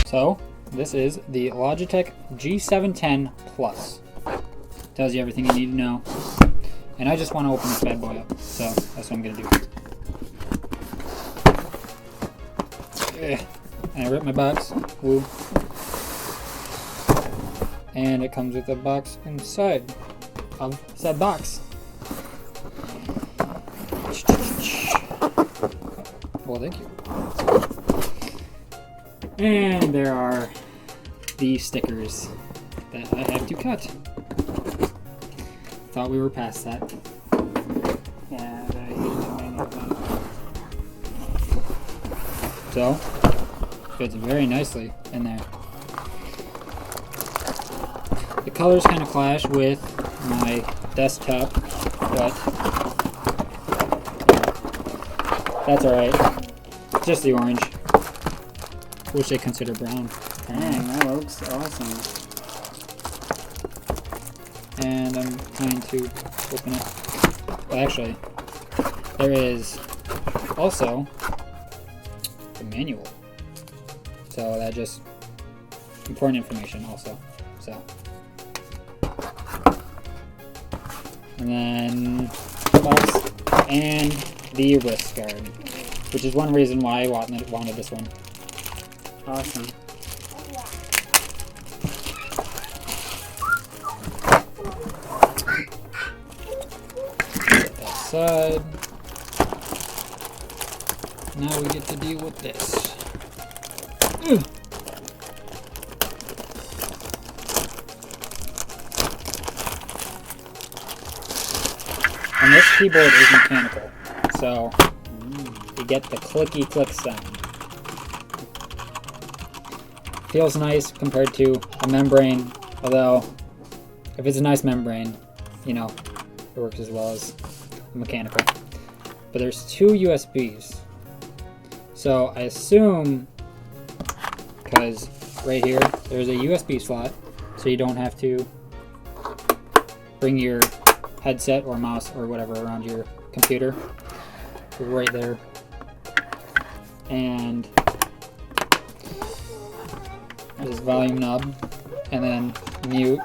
So this is the Logitech G710 Plus. Tells you everything you need to know. And I just want to open this bad boy up, so that's what I'm gonna do. And I ripped my box. Woo. And it comes with a box inside of said box. Well, thank you. And there are the stickers that I have to cut. Thought we were past that. Yeah, very easy. So, fits very nicely in there. The colors kind of clash with my desktop, but yeah, that's alright. Just the orange. Wish they consider brown. Dang, that looks awesome. And I'm trying to open it. Well, actually, there is also the manual. So that just important information also. So, and then the box and the wrist guard, which is one reason why I wanted this one. Awesome. That side. Now we get to deal with this. Ugh. And this keyboard is mechanical, so you get the clicky click sound. Feels nice compared to a membrane, although if it's a nice membrane, you know, it works as well as a mechanical. But there's two USBs. So I assume, because right here, there's a USB slot, so you don't have to bring your headset or mouse or whatever around your computer. Right there. And there's volume knob, and then mute,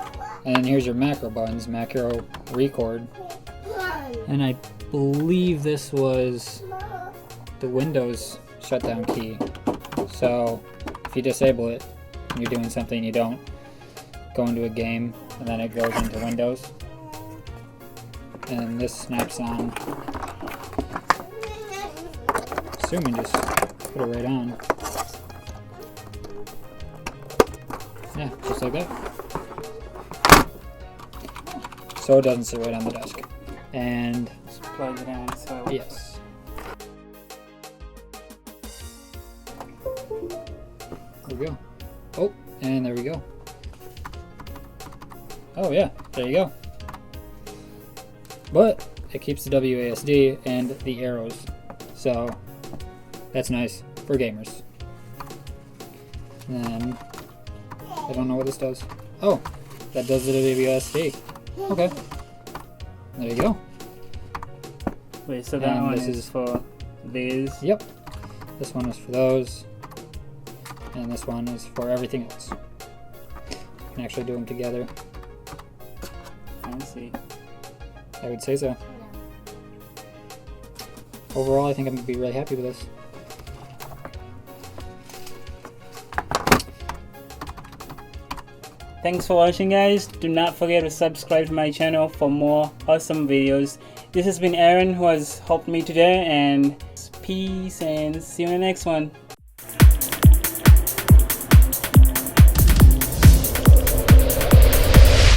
and then here's your macro buttons, macro record. And I believe this was the Windows shutdown key. So if you disable it and you're doing something, you don't go into a game and then it goes into Windows. And this snaps on. Assuming just put it right on. Yeah, just like that. So it doesn't sit right on the desk. And just plug it in, so yes. There we go. Oh, and there we go. Oh yeah, there you go. But it keeps the WASD and the arrows, so that's nice for gamers. And then I don't know what this does. Oh, that does the WASD. Okay, there you go. Wait, so that And one this is for these? Yep, this one is for those, and this one is for everything else. You can actually do them together. I see. I would say so. Overall, I think I'm going to be really happy with this. Thanks for watching, guys. Do not forget to subscribe to my channel for more awesome videos. This has been Aaron, who has helped me today, and peace, and see you in the next one.